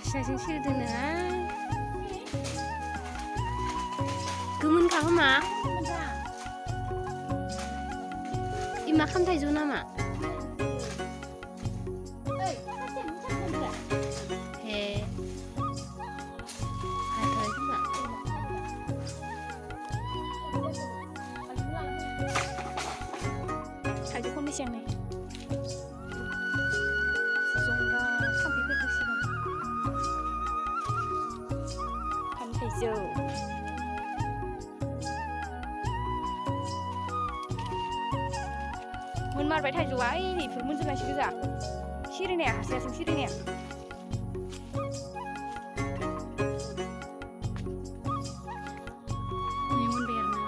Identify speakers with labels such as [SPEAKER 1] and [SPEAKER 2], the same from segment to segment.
[SPEAKER 1] हारसिं सिरिदोंनो गोमोनखा खोमा इमा खामथाइजौ नामा हे हाथाइ खोमा थाइजौखौ बेसेबां जंगा थाम्फैफोर दंसिगोन थाइजौ मोनमारबाय थाइजौआ इफोर मोनजोबनायसो गोजा सिरिनाया हारसिं सिरिनाया मोनबाय आरोना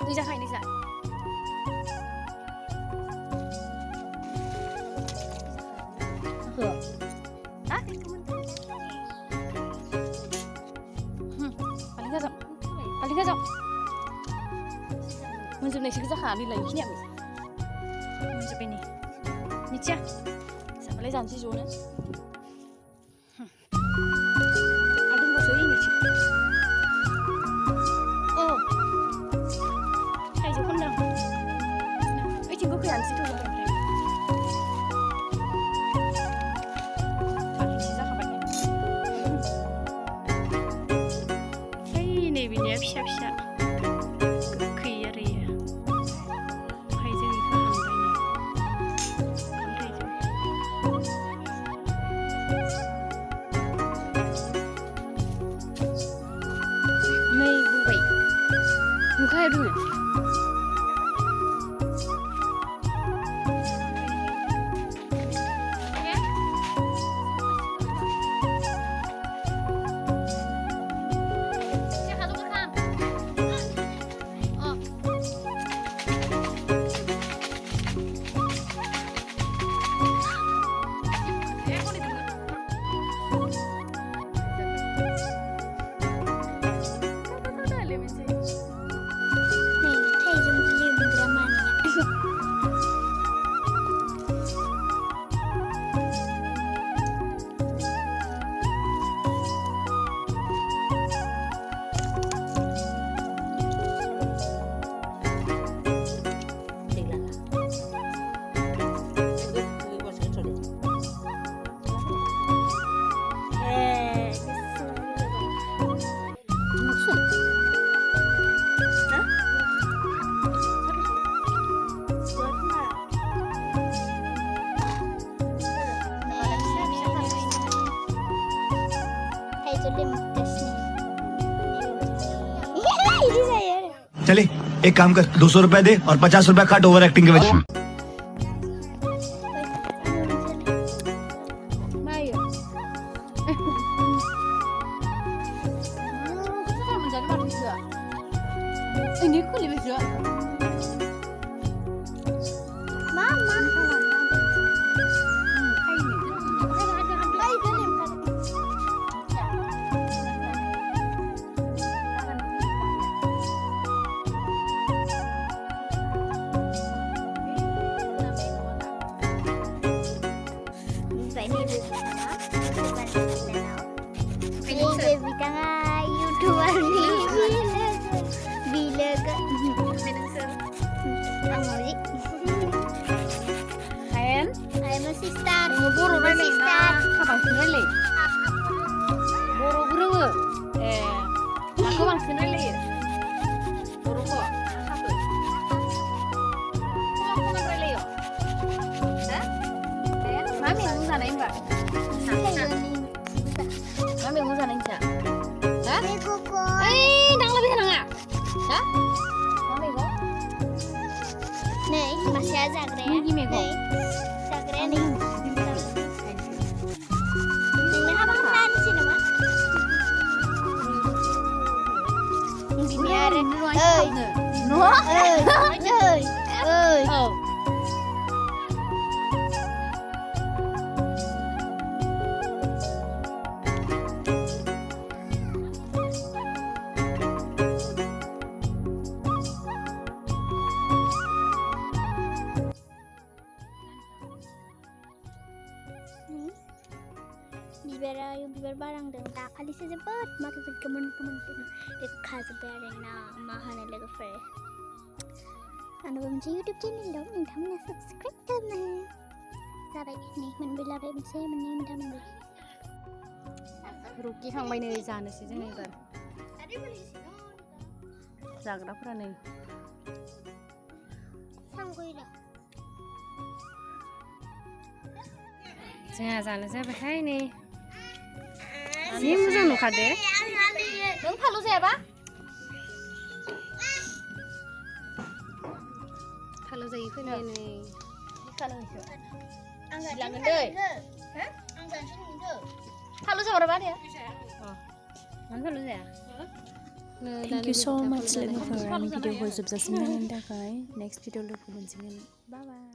[SPEAKER 1] दै जाखायो नोंसा paling gak menjunai zakat nilai ini apa? Menjadi ini, nicia, sama lagi janji zona. Ada nggak sih ini sih? Oh, kayak jauh kandang. Cinggu kayak sih tuh. फिसा गोखै आरो इयो ओमफ्राय जों इखो हांबाय नै बुबाय नुखाया दोङो
[SPEAKER 2] चले एक काम कर 200 रुपए दे और 50 रुपए काट ओवर एक्टिंग के वजह
[SPEAKER 3] masih zagrek. Ini mego. Zagrek nih. Ini apa kan sih nama? Ini biar. No. Oh. बारांदों दाखालिसो जोबोद माखासे गोमोन देखाजोब्बाय आरोना मा होनो लोगोफोर आंनाबो मोनसे इउटुब चेनेल दं नोंथांमोना साबस्क्राइब खालामनो जाबाय नै मोनबोलाबाय मोनसे मोननै मोनथाम मोनब्रै
[SPEAKER 1] रुखि खांबाय नै जानोसै जों एबार जाग्राफोरा नै जोंहा जानो जाबायहाय नै जि मोजां नुखादो नों फालु जायाबा फालु जायै फैनाय नै लांगोन दै फालु जाबाय दे मानो फालु जाया
[SPEAKER 4] Thank you so much लोगोफोर आंनि भिडिअखौ जोबजासिम नायनायनि थाखाय नेक्स्ट भिडिअ लोगो मोनसिगोन बाय बाय